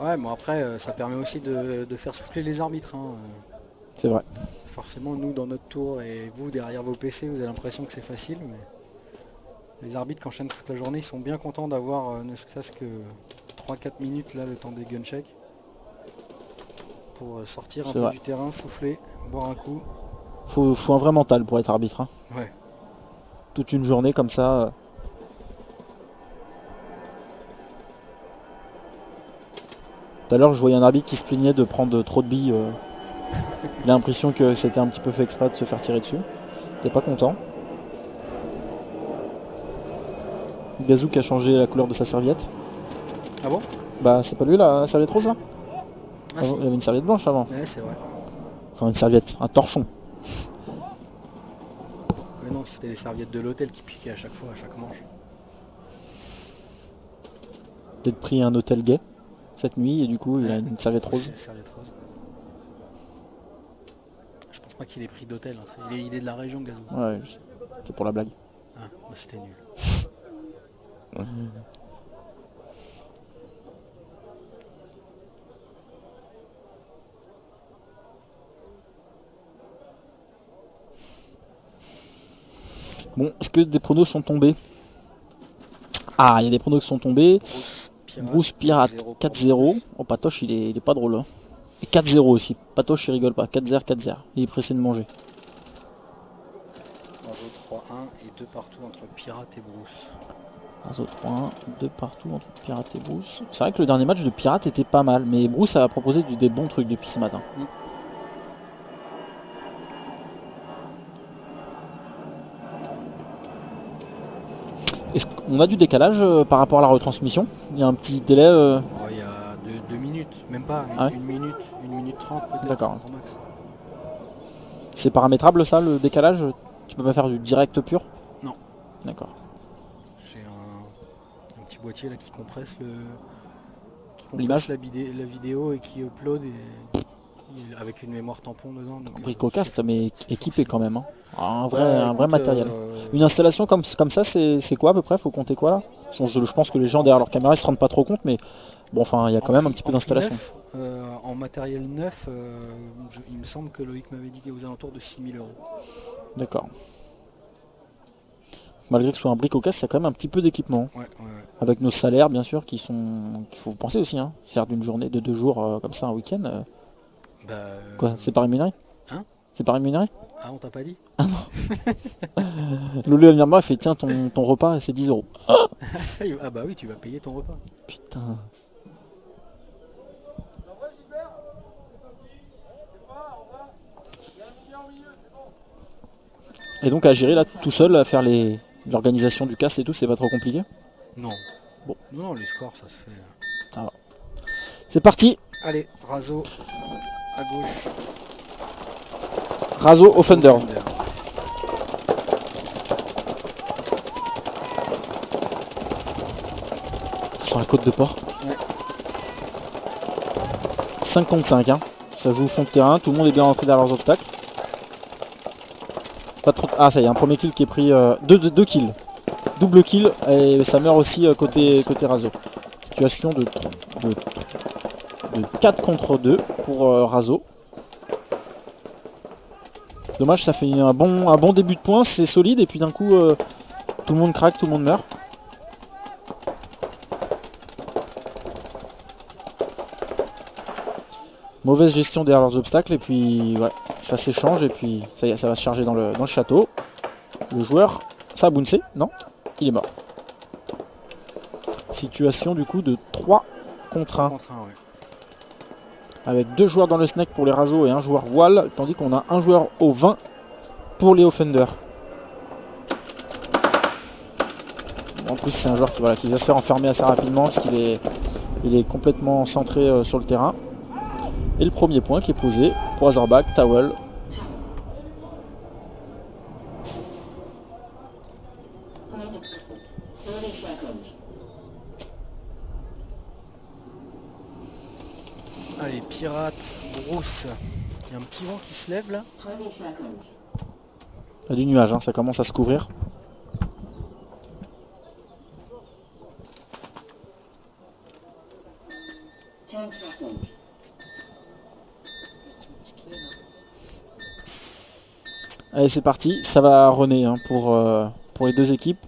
Ouais, mais après, ça permet aussi de faire souffler les arbitres, hein. C'est vrai. Forcément, nous, dans notre tour, et vous, derrière vos PC, vous avez l'impression que c'est facile, mais les arbitres qui enchaînent toute la journée, ils sont bien contents d'avoir ne serait-ce que 3-4 minutes, là, le temps des gunchecks, pour sortir un C'est peu vrai. du terrain, souffler, boire un coup. Faut un vrai mental pour être arbitre, hein. Ouais. Toute une journée comme ça. Tout à l'heure, je voyais un arbitre qui se plaignait de prendre trop de billes. Il a l'impression que c'était un petit peu fait exprès de se faire tirer dessus. T'es pas content. Gazou qui a changé la couleur de sa serviette. Ah bon? Bah, c'est pas lui la serviette rose là? Ah Avant, si. il avait une serviette blanche avant. Ouais, c'est vrai. Enfin, une serviette, un torchon. Mais non, c'était les serviettes de l'hôtel qui piquaient à chaque fois, à chaque manche. Peut-être pris un hôtel gay cette nuit et du coup, il a une serviette rose. C'est serviette rose. Je pense pas qu'il ait pris d'hôtel, hein. Il est de la région, Gazou. Ouais, c'est pour la blague. Ah, bah c'était nul. Bon, est-ce que des pronos sont tombés? Ah, il y a des pronos qui sont tombés. Bruce Pirate 4-0. Oh, Patoche, il est pas drôle, hein. Et 4-0 aussi. Patoche, il rigole pas. 4-0, 4-0. Il est pressé de manger. Razo 3-1 et 2 partout entre Pirate et Bruce. Razo 3-1, 2 partout entre Pirate et Bruce. C'est vrai que le dernier match de Pirate était pas mal, mais Bruce a proposé des bons trucs depuis ce matin. Est-ce qu'on a du décalage par rapport à la retransmission? Il y a un petit délai Oh, il y a 2 minutes, même pas, Ah ouais 1 minute 30 peut-être. D'accord. Grand max. C'est paramétrable ça, le décalage? Tu peux pas faire du direct pur? Non. D'accord. J'ai un petit boîtier là qui compresse L'image la vidéo et qui upload avec une mémoire tampon dedans. Donc, Bricocast, mais équipé quand même, hein. Un bah, vrai écoute, matériel. Une installation comme ça, c'est quoi à peu près? Faut compter quoi là? Je pense que les gens derrière leur caméra ils se rendent pas trop compte, mais bon, enfin, il y a quand même un petit peu d'installation. En matériel neuf, il me semble que Loïc m'avait dit qu'il y avait aux alentours de 6 000 €. D'accord. Malgré que ce soit un bricocast, il y a quand même un petit peu d'équipement. Ouais. Avec nos salaires, bien sûr, qu'il faut penser aussi, hein. Faire d'une journée de 2 jours comme ça, un week-end. Quoi? C'est pas rémunéré? Hein? C'est pas rémunéré? Ah, on t'a pas dit? Ah non. Loulou va venir me voir, il fait tiens, ton repas, c'est 10 €. Ah bah oui, tu vas payer ton repas. Putain. Et donc à gérer là tout seul, à faire l'organisation du cast et tout, c'est pas trop compliqué? Non. Bon. Non, les scores, ça se fait. Ça va. C'est parti. Allez, Razo à gauche. Razo Offender. Sur la côte de port. Ouais. 5 contre 5, hein. Ça joue au fond de terrain, tout le monde est bien rentré dans leurs obstacles. Pas trop... Ah, ça y est, un premier kill qui est pris. Deux kills. Double kill, et ça meurt aussi côté Razo. Situation de 4 contre 2 pour Razo. Dommage, ça fait un bon début de points, c'est solide, et puis d'un coup, tout le monde craque, tout le monde meurt. Mauvaise gestion derrière leurs obstacles, et puis ouais, ça s'échange, et puis ça y est, ça va se charger dans le château. Le joueur, ça a bouncé, non? Il est mort. Situation du coup de 3 contre 1. Ouais. Avec 2 joueurs dans le snack pour les Razo et un joueur voile, tandis qu'on a un joueur au 20 pour les Offender. En plus c'est un joueur qui va se faire enfermer assez rapidement parce qu'il est complètement centré sur le terrain. Et le premier point qui est posé pour Razorback, Towel. Allez, Pirate, Bruce. Il y a un petit vent qui se lève là. Il y a du nuage, hein, ça commence à se couvrir. Allez, c'est parti, ça va runner hein, pour les deux équipes.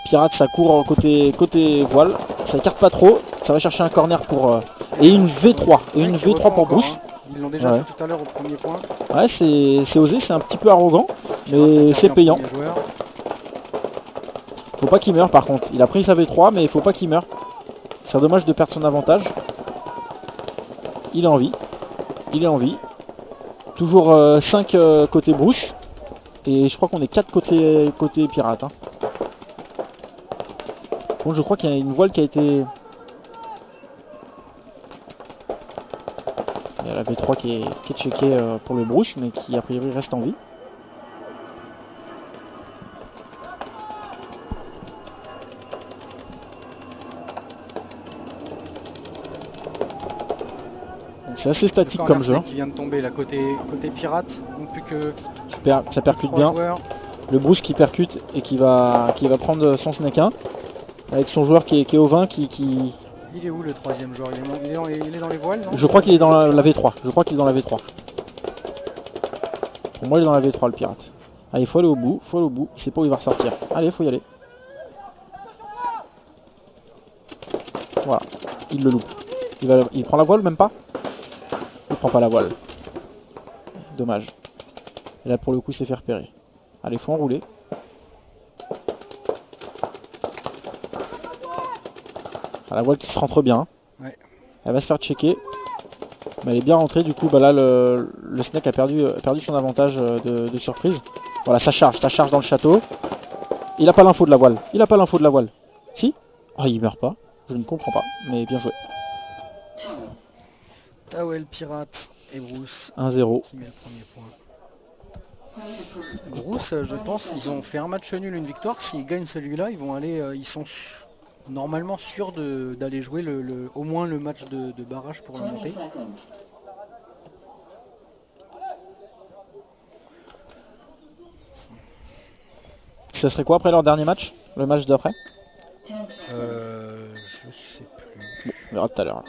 Pirates, ça court côté voile, ça écarte pas trop, ça va chercher un corner pour et une V3 et une V3 pour Bruce. Hein. Ils l'ont déjà fait tout à l'heure au premier point. Ouais, c'est osé, c'est un petit peu arrogant, mais c'est payant. Faut pas qu'il meure par contre. Il a pris sa V3, mais il faut pas qu'il meure. C'est dommage de perdre son avantage. Il est en vie. Il est en vie. Toujours 5 côté Bruce. Et je crois qu'on est 4 côté pirate. Hein. Bon, je crois qu'il y a une voile qui a été... Il y a la V3 qui est checkée pour le Bruce, mais qui a priori reste en vie. C'est assez statique comme jeu. Qui vient de tomber là côté pirate, donc plus que super, ça percute bien. Joueurs. Le Bruce qui percute et qui va prendre son snake 1 avec son joueur qui est au 20 qui... Il est où le troisième joueur? Il est dans les voiles, non? Je crois qu'il est dans la V3. Je crois qu'il est dans la V3. Pour moi il est dans la V3 le pirate. Allez, faut aller au bout, il sait pas où il va ressortir. Allez, faut y aller. Voilà, il le loupe. Il prend la voile même pas? Il prend pas la voile. Dommage. Et là pour le coup c'est fait repérer. Allez, faut enrouler. Ah, la voile qui se rentre bien. Ouais. Elle va se faire checker. Mais elle est bien rentrée, du coup bah là le snake a perdu son avantage de surprise. Voilà, ça charge dans le château. Il a pas l'info de la voile. Si? Oh, il meurt pas. Je ne comprends pas, mais bien joué. Tawel Pirate et Bruce 1-0. qui met le premier point. Bruce, je pense, ils ont fait un match nul, une victoire. S'ils gagnent celui-là, ils vont aller, ils sont normalement sûrs d'aller jouer au moins le match de barrage pour la montée. Ça serait quoi après leur dernier match? Le match d'après? Je sais plus. On verra tout à l'heure.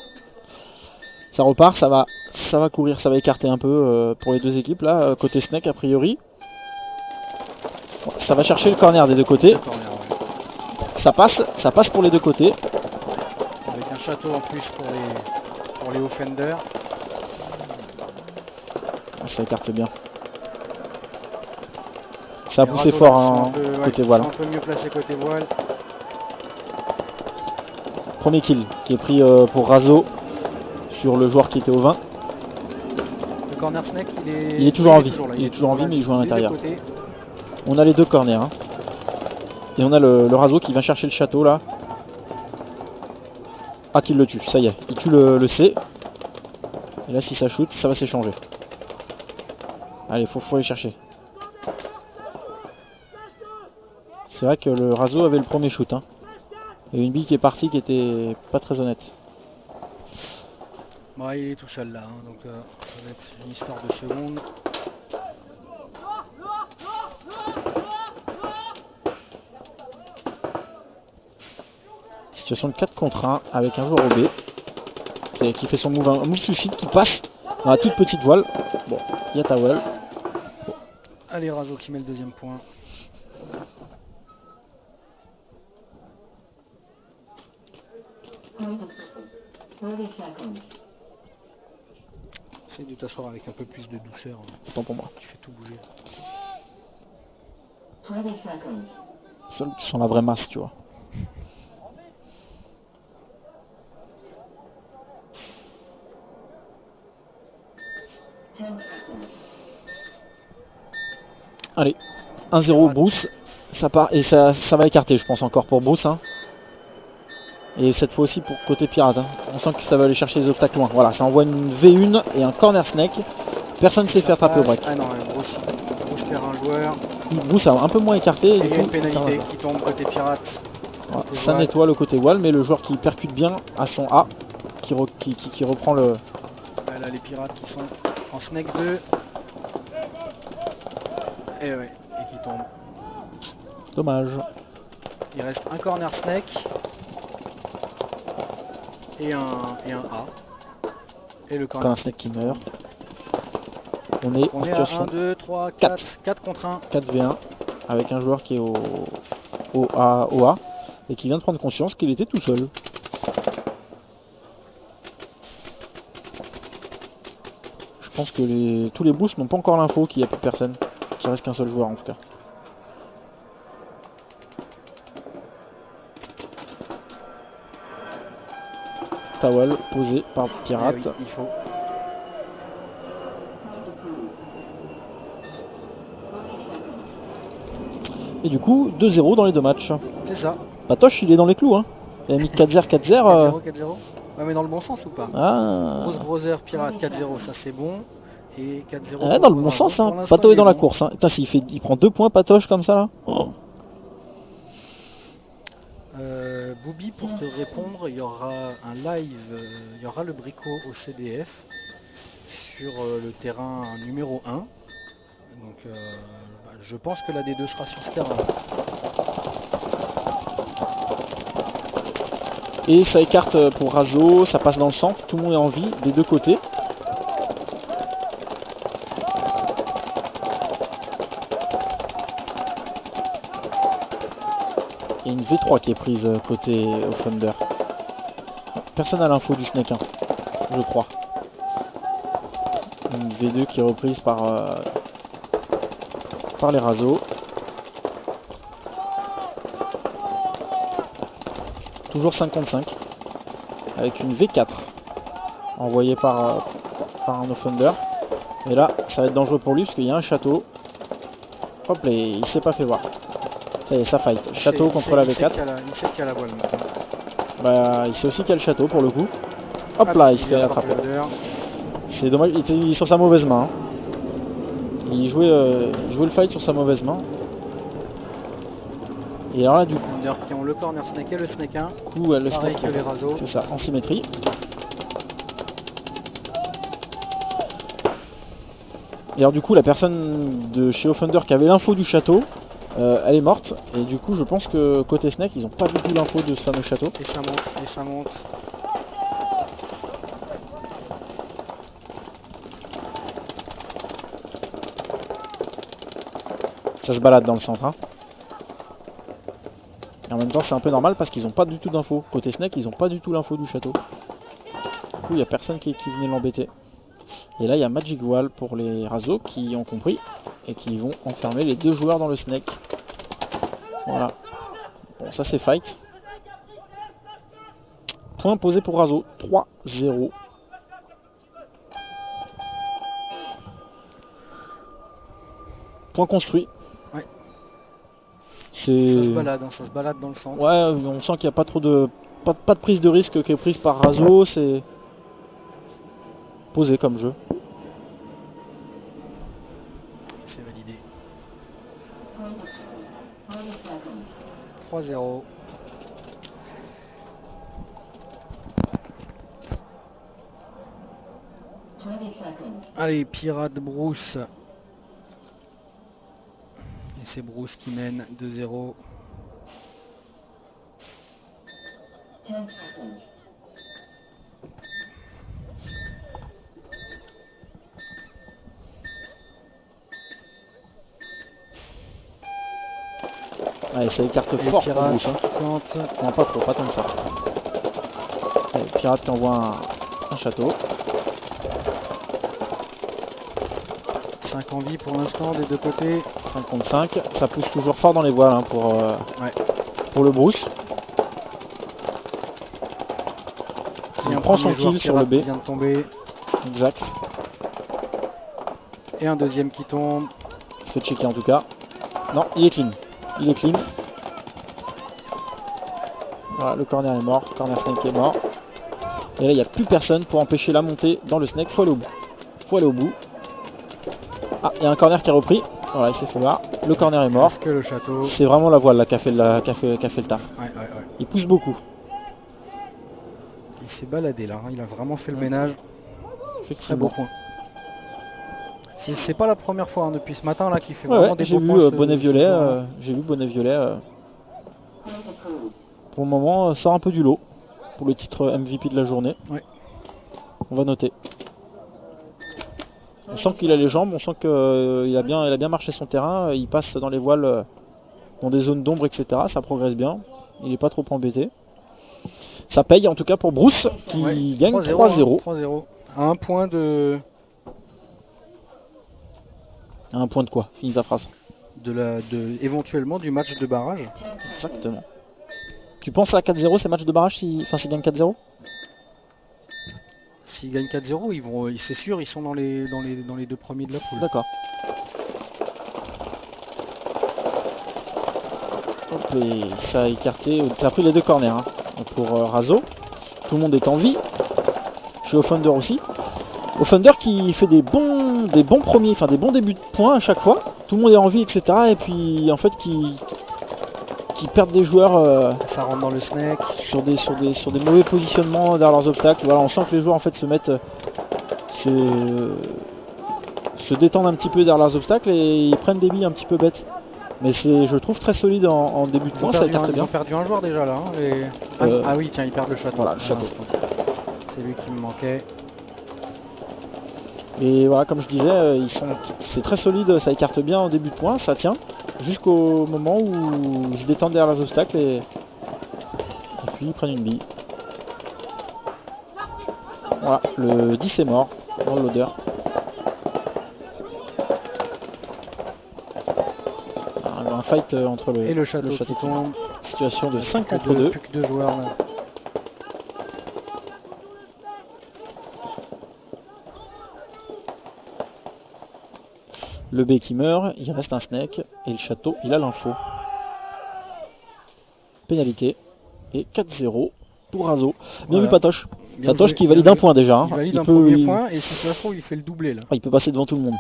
Ça repart, ça va courir, ça va écarter un peu pour les deux équipes là, côté Snake a priori. Bon, ça va chercher le corner des deux côtés. Ça passe pour les deux côtés. Avec un château en plus pour les offenders. Ça écarte bien. Ça a poussé fort hein, côté voile. Un peu mieux placé côté voile. Premier kill qui est pris pour Razo sur le joueur qui était au 20. Le corner snake il est toujours en vie. Il est toujours en vie mais il joue à l'intérieur. On a les deux corners. Hein. Et on a le Razo qui va chercher le château là. Ah, qu'il le tue, ça y est. Il tue le C. Et là si ça shoot, ça va s'échanger. Allez, faut aller chercher. C'est vrai que le Razo avait le premier shoot. Hein. Et une bille qui est partie qui était pas très honnête. Bon, il est tout seul là, hein, donc ça va être une histoire de secondes. Situation de 4 contre 1 avec un joueur au B qui fait son move, un move suicide qui passe dans la toute petite voile. Bon, il y a ta voile. Bon. Allez, Razo qui met le deuxième point. Essaye de t'asseoir avec un peu plus de douceur. Tant pour moi. Tu fais tout bouger. Seul qui sont la vraie masse, tu vois. Allez, 1-0 Bruce. Ça part et ça va écarter, je pense, encore pour Bruce. Hein. Et cette fois aussi pour côté pirate. Hein. On sent que ça va aller chercher les obstacles loin. Voilà, ça envoie une V1 et un corner snake. Personne ne s'est fait attraper au break. Ah non, Bruce perd un joueur. Bruce a un peu moins écarté. Et il y a une pénalité qui tombe côté pirate. Voilà, ça nettoie le côté wall, mais le joueur qui percute bien à son A, qui reprend le... Là, les pirates qui sont en snake 2. Et ouais, et qui tombe. Dommage. Il reste un corner snake et un A. Et le Encore corner. un snake qui meurt. On est en On est à situation 1, 2, 3, 4 contre 1. 4v1 avec un joueur qui est au A et qui vient de prendre conscience qu'il était tout seul. Je pense que tous les boosts n'ont pas encore l'info qu'il n'y a plus personne. Qu'il reste qu'un seul joueur en tout cas. Towel posé par Pirate. Eh oui, il faut. Et du coup, 2-0 dans les deux matchs. C'est ça. Patoche, il est dans les clous. Hein. Il a mis 4-0, 4-0. 4-0, 4-0. Ouais, mais dans le bon sens ou pas? Ah. Rose Brother, Pirate 4-0, ça c'est bon. Et 4-0. Ah, dans le bon sens, hein. Pato est dans la course. Hein. Putain, il prend 2 points, Patoche, comme ça là. Oh. Booby, pour te répondre, il y aura un live, il y aura le Brico au CDF sur le terrain numéro 1. Donc je pense que la D2 sera sur ce terrain. Et ça écarte pour Razo, ça passe dans le centre, tout le monde est en vie des deux côtés. Il y a une V3 qui est prise côté au Thunder. Personne n'a l'info du Snake 1, je crois. Une V2 qui est reprise par les Razo. Toujours 5 contre 5. Avec une V4 envoyée par un Thunder. Et là, ça va être dangereux pour lui parce qu'il y a un château. Hop là, il s'est pas fait voir. Ça y est, ça fight. Château contre la V4. Il sait qu'il y a la voile maintenant. Bah, il sait aussi qu'il y a le château pour le coup. Hop là, il se fait attraper. C'est dommage, il était sur sa mauvaise main. Il jouait le fight sur sa mauvaise main. Et alors là, du coup, qui ont le corner snake et le snake 1. le snake que les Razo. C'est ça, en symétrie. Et alors du coup, la personne de chez Offender qui avait l'info du château, elle est morte. Et du coup, je pense que côté snake, ils n'ont pas du tout l'info de ce fameux château. Et ça monte, et ça monte. Ça se balade dans le centre. Hein. Et en même temps, c'est un peu normal parce qu'ils n'ont pas du tout d'infos. Côté snake, ils n'ont pas du tout l'info du château. Du coup, il n'y a personne qui venait l'embêter. Et là, il y a Magic Wall pour les Razo qui ont compris et qui vont enfermer les deux joueurs dans le snake. Voilà. Bon, ça c'est fight. Point posé pour Razo. 3-0. Point construit. Ouais. Ça se balade dans le centre. Ouais, on sent qu'il n'y a pas trop de... Pas de prise de risque qui est prise par Razo. C'est posé comme jeu. C'est validé. 3-0. Allez, Pirate Bruce. Et c'est Bruce qui mène 2-0. Allez, ça écarte fort pour Bruce. Hein. Non, pas trop, pas tant que ça. Allez, Pirate qui envoie un château. 5 en vie pour l'instant des deux côtés. 5 contre 5. Ça pousse toujours fort dans les voiles hein, pour le Bruce. Il prend son kill sur le B. Vient de tomber. Exact. Et un deuxième qui tombe. Il se fait checker en tout cas. Non, il est clean. Il est clean. Voilà, le corner est mort. Corner snake est mort. Et là, il n'y a plus personne pour empêcher la montée dans le snake. Faut aller au bout. Faut aller au bout. Ah, il y a un corner qui a repris. Voilà, il s'est fait voir. Le corner est mort. C'est vraiment la voile là, qui a fait le taf. Ouais. Il pousse beaucoup. Il s'est baladé là. Il a vraiment fait le ménage. Très beau point. C'est pas la première fois hein, depuis ce matin là qu'il fait vraiment des beaux points. J'ai vu bonnet violet. Pour le moment, sort un peu du lot pour le titre MVP de la journée. Ouais. On va noter. On sent qu'il a les jambes, on sent qu'il a bien marché son terrain, il passe dans les voiles, dans des zones d'ombre, etc. Ça progresse bien, il n'est pas trop embêté. Ça paye en tout cas pour Bruce qui gagne 3-0. 3-0. À un point de... À un point de quoi? Finis ta phrase. Éventuellement du match de barrage. Exactement. Tu penses à 4-0, c'est match de barrage s'il gagne 4-0? S'ils gagnent 4-0, c'est sûr, ils sont dans les 2 premiers de la poule. D'accord. Hop, et ça a écarté, ça a pris les 2 corners hein, pour Razo. Tout le monde est en vie. Chez Offender aussi. Offender qui fait des bons premiers, enfin des bons débuts de points à chaque fois. Tout le monde est en vie, etc. Et puis en fait qui perdent des joueurs ça rentre dans le snack sur des mauvais positionnements derrière leurs obstacles. Voilà, on sent que les joueurs en fait se détendent un petit peu derrière leurs obstacles et ils prennent des billes un petit peu bêtes. Mais c'est, je le trouve très solide en début de point, ça a été très bien. Ils ont perdu un joueur déjà là. Ah oui, tiens, ils perdent le château. Voilà, le château. C'est lui qui me manquait. Et voilà, comme je disais, c'est très solide, ça écarte bien en début de point, ça tient. Jusqu'au moment où ils se détendent derrière les obstacles et puis ils prennent une bille. Voilà, le 10 est mort dans le loader. Un fight entre le château qui tombe. Situation de 5 contre 2. Plus que 2 joueurs là. Le B qui meurt, il reste un snake et le château il a l'info. Pénalité et 4-0 pour Razo. Bien vu Patoche. Patoche qui valide un point déjà. Hein. Il valide un premier point et si ça se trouve il fait le doublé là. Il peut passer devant tout le monde.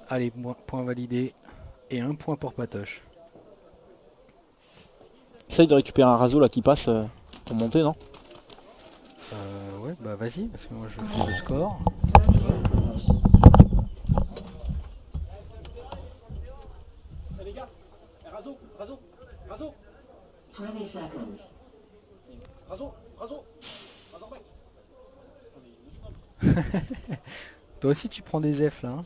Allez, point validé. Et un point pour Patoche. Essaye de récupérer un Razo là qui passe pour monter, non? Ouais, bah vas-y, parce que moi je fais le score. Les gars, Razo. 20 seconds. Razo Toi aussi tu prends des F là. Hein.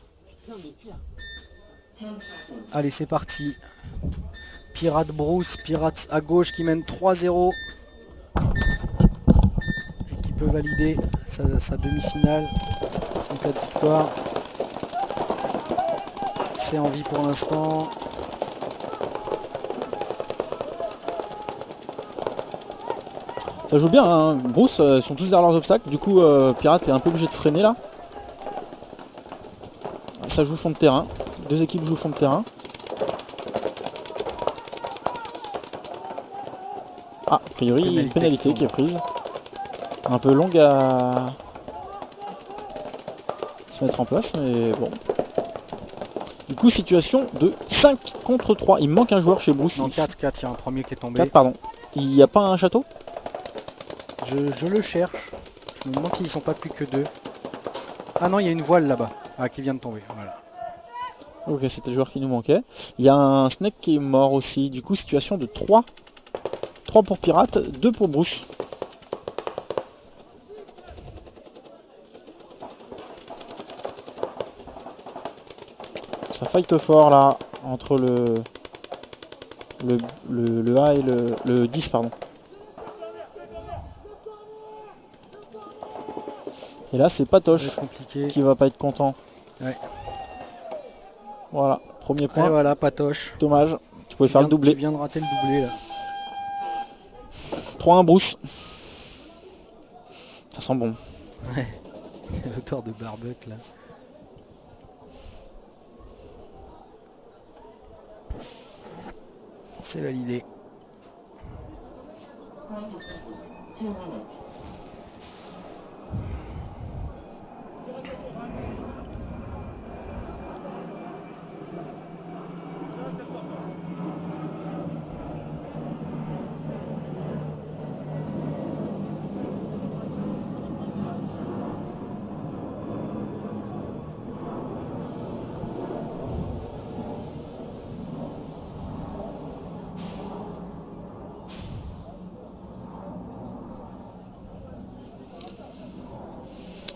Allez, c'est parti. Pirate Bruce, Pirate à gauche qui mène 3-0. Et qui peut valider sa demi-finale en cas de victoire. C'est en vie pour l'instant. Ça joue bien, hein. Bruce, ils sont tous derrière leurs obstacles. Du coup, Pirate est un peu obligé de freiner là. Ça joue fond de terrain. 2 équipes jouent fond de terrain. Ah, a priori, il y a une pénalité qui est prise. Un peu longue à se mettre en place, mais bon. Du coup, situation de 5 contre 3. Il me manque un joueur chez Bruce. Non, 4, il y a un premier qui est tombé. 4, pardon. Il n'y a pas un château? Je le cherche. Je me demande s'ils sont pas plus que 2. Ah non, il y a une voile là-bas. Ah, qui vient de tomber. Voilà. Ok, c'était le joueur qui nous manquait. Il y a un snake qui est mort aussi. Du coup, situation de 3. 3 pour Pirate, 2 pour Bruce. Ça fight fort là, entre le A et le 10, pardon. Et là, c'est Patoche qui va pas être content. Ouais. Voilà, premier point. Et voilà, Patoche. Dommage, tu pouvais faire le doublé. Tu viens de rater le doublé là. 3-1 Bruce. Ça sent bon. Ouais. L'auteur de barbecue là. C'est validé. 2 minutes.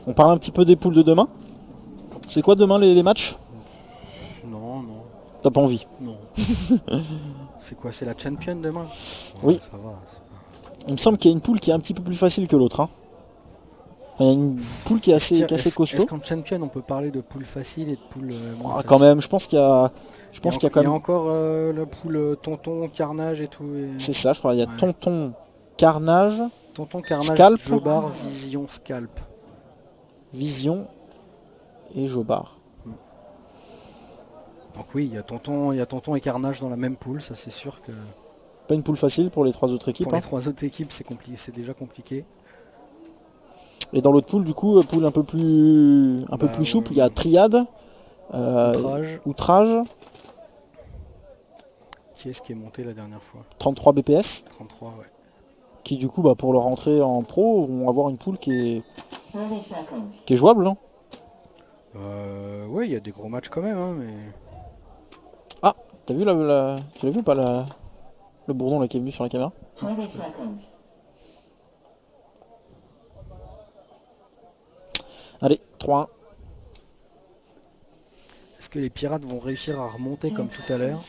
On parle un petit peu des poules de demain. C'est quoi demain les matchs? Non, non, T'as pas envie? non. C'est quoi, c'est la champion demain? Oui. Ouais, ça va. Il me semble qu'il y a une poule qui est un petit peu plus facile que l'autre. Hein. Il y a une poule qui est assez costaud. Est-ce qu'en champion on peut parler de poule facile et de poule moins Ah, facile? quand même, je pense qu'il y a. Il y a encore la poule Tonton, Carnage et tout. C'est ça, je crois. Il y a Ouais. Tonton, Carnage, Tonton, Carnage, Scalp. Jobar, Vision, Scalp. Vision et Jobar. Donc oui, il y a Tonton et Carnage dans la même poule, ça c'est sûr que Pas une poule facile pour les 3 autres équipes. pour les Hein. 3 autres équipes c'est déjà compliqué. Et dans l'autre poule, du coup, poule un peu plus souple, il y a Triade, Outrage, Qui est-ce qui est monté la dernière fois? 33 BPS, 33, ouais. qui du coup, pour leur entrée en pro, vont avoir une poule qui 30 seconds. est jouable. Hein. Ouais, il y a des gros matchs quand même, hein, mais... T'as vu tu l'as vu ou pas le bourdon là qui est venu sur la caméra? 20 seconds. Allez, 3-1. Est-ce que les pirates vont réussir à remonter comme tout à l'heure?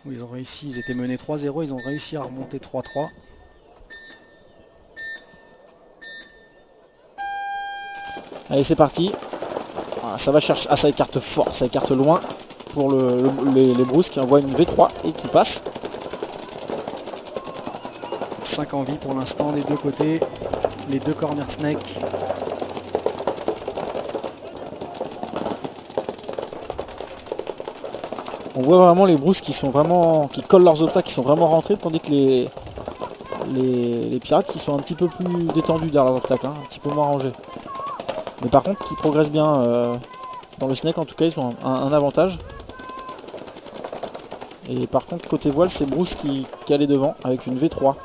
Ils ont réussi, ils étaient menés 3-0, ils ont réussi à remonter 3-3. Allez, c'est parti. Ah, ça va chercher. Ah, ça écarte fort, ça écarte loin pour les Bruce qui envoient une V3 et qui passe. 5 en vie pour l'instant des deux côtés. Les deux corner snake. On voit vraiment les Bruce qui collent leurs obstacles, qui sont vraiment rentrés, tandis que les pirates qui sont un petit peu plus détendus derrière leurs obstacles, hein, un petit peu moins rangés. Mais par contre, qui progressent bien dans le snake, en tout cas, ils ont un avantage. Et par contre, côté voile, c'est Bruce qui allait devant avec une V3.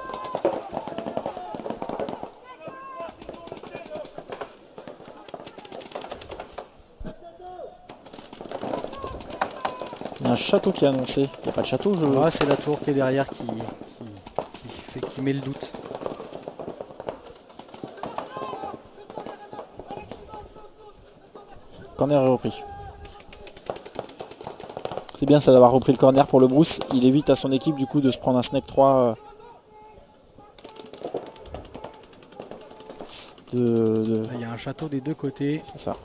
Il y a un château qui est annoncé. Il n'y a pas de château, Ah, c'est la tour qui est derrière qui met le doute. Corner est repris. C'est bien ça d'avoir repris le corner pour le Bruce. Il évite à son équipe du coup de se prendre un snake 3 Il y a un château des deux côtés. C'est ça.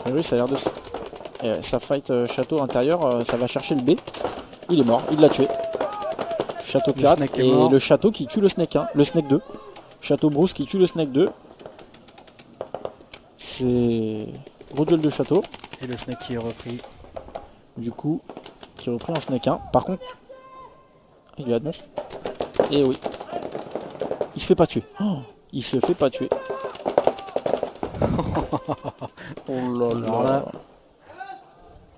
Et oui, ça a l'air de... ça fight château intérieur, ça va chercher le B. Il est mort, il l'a tué. Château pirate et le château qui tue le snake 1, le snake 2. Château Bruce qui tue le snake 2. C'est gros duel de château. Et le snake qui est repris. Du coup, qui est repris en snake 1. Par contre, il lui annonce. Et oui. Il se fait pas tuer. Oh, il se fait pas tuer. Oh là Alors là. là,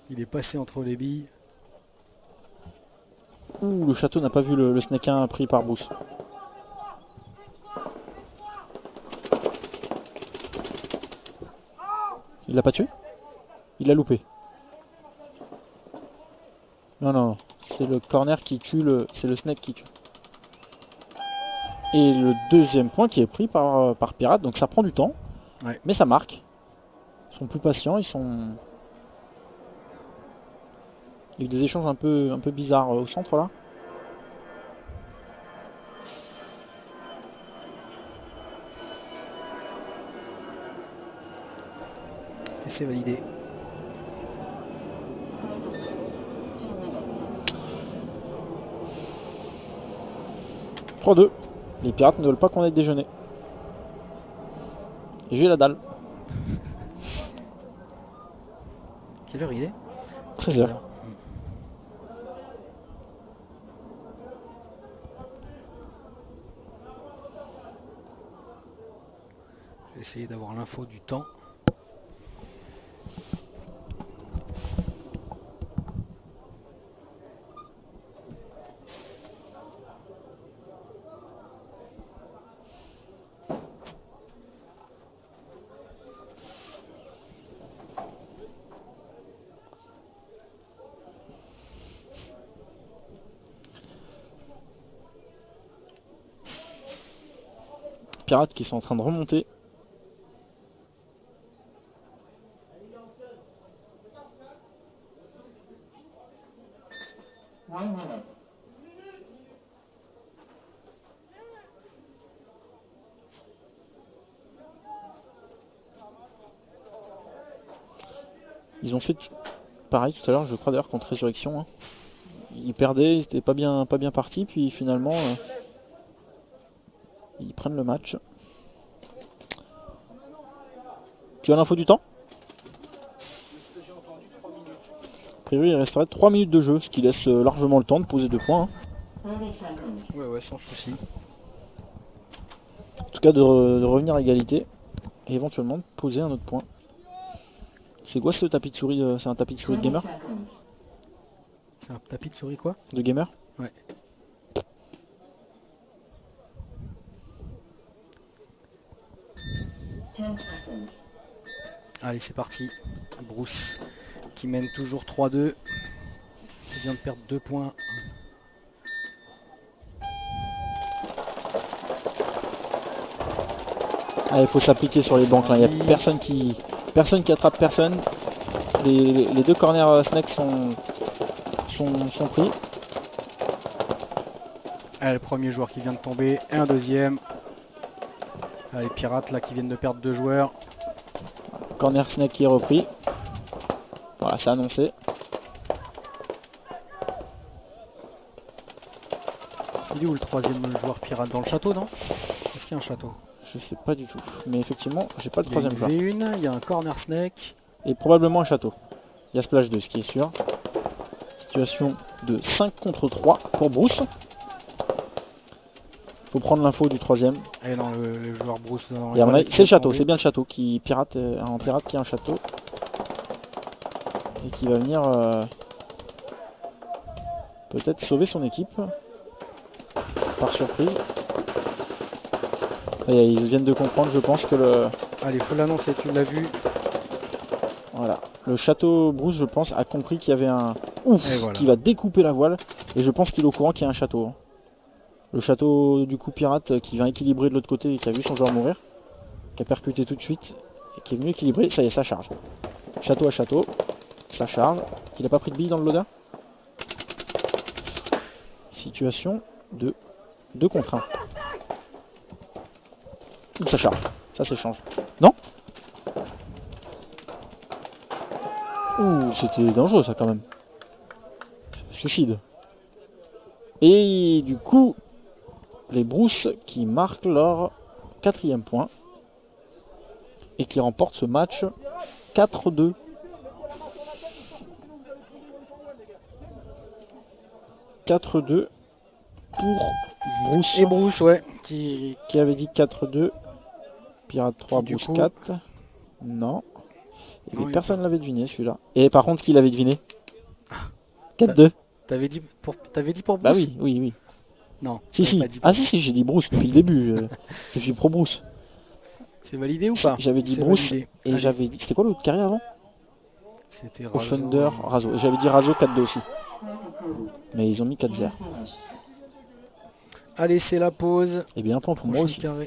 il est passé entre les billes. Ouh, le château n'a pas vu le snake 1 pris par Bruce. Il l'a pas tué? Il l'a loupé. Non, non, c'est le corner qui tue c'est le snake qui tue. Et le deuxième point qui est pris par Pirate, donc ça prend du temps, ouais. Mais ça marque. Ils sont plus patients, ils sont... Il y a eu des échanges un peu bizarres au centre là. Et c'est validé. 3-2. Les pirates ne veulent pas qu'on aille déjeuner. Et j'ai la dalle. Quelle heure il est? 13h. Je vais essayer d'avoir l'info du temps. Pirates qui sont en train de remonter. One minute. Ils ont fait pareil tout à l'heure, je crois d'ailleurs, contre Résurrection. Hein. Ils perdaient, ils étaient pas bien partis, puis finalement ils prennent le match. Tu as l'info du temps? A priori il resterait 3 minutes de jeu, ce qui laisse largement le temps de poser 2 points. Hein. 30 seconds. Ouais, sans souci. En tout cas de revenir à égalité et éventuellement de poser un autre point. C'est quoi ce tapis de souris? C'est un tapis de souris de 20 gamer? seconds. C'est un tapis de souris quoi? De gamer? Ouais. Ten seconds. Allez, c'est parti. Bruce qui mène toujours 3-2. Qui vient de perdre 2 points. Ah, il faut s'appliquer sur les bancs là, il n'y a personne qui attrape personne. Les 2 corners snakes sont pris. Allez, le premier joueur qui vient de tomber. Et un deuxième. Allez, les Pirates là qui viennent de perdre 2 joueurs. Corner snake qui est repris. Voilà, c'est annoncé. Il est où le troisième joueur pirate? Dans le château, non? Est-ce qu'il y a un château? Je sais pas du tout. Mais effectivement, j'ai pas le Il y a troisième une joueur. V1, il y a un corner snake. Et probablement un château. Il y a Splash 2, ce qui est sûr. Situation de 5 contre 3 pour Bruce. Faut prendre l'info du troisième. Et non, le joueur Bruce. Et à mon avis, c'est le château, c'est bien le château qui pirate, un pirate qui a un château. Et qui va venir peut-être sauver son équipe. Par surprise. Et ils viennent de comprendre, je pense, que le... Allez, faut l'annoncer, tu l'as vu. Voilà. Le château Bruce, je pense, a compris qu'il y avait un... Ouf, Et voilà. qui va découper la voile. Et je pense qu'il est au courant qu'il y a un château. Hein. Le château du coup pirate qui vient équilibrer de l'autre côté et qui a vu son joueur mourir. Qui a percuté tout de suite. Et qui est venu équilibrer. Ça y est, ça charge. Château à château. Ça charge. Il a pas pris de bille dans le loda. Situation de 2 contre 1. Ça charge. Ça s'échange. Non? Ouh, c'était dangereux ça quand même. Suicide. Et du coup, les Bruce qui marquent leur 4e point. Et qui remportent ce match 4-2. 4-2 pour Bruce. Et Bruce, ouais. Qui avait dit 4-2. Pirate 3, Qui, du Bruce coup- 4. Non. Et Non, il- personne l'avait deviné celui-là. Et par contre, qui l'avait deviné? 4-2. T'avais dit pour Bruce? Bah oui, oui, oui. Non. Si, t'avais si. pas dit Ah si, si, j'ai dit Bruce depuis le début. Je suis pro Bruce. C'est validé ou pas? J'avais dit C'est Bruce validé. et Allez. j'avais dit... C'était quoi l'autre carré avant? C'était Razo. Offender, Razo. Et j'avais dit Razo 4-2 aussi. Mais ils ont mis 4-0. Finish. Allez, c'est la pause. Et bien un point pour moi Prochain aussi. carré.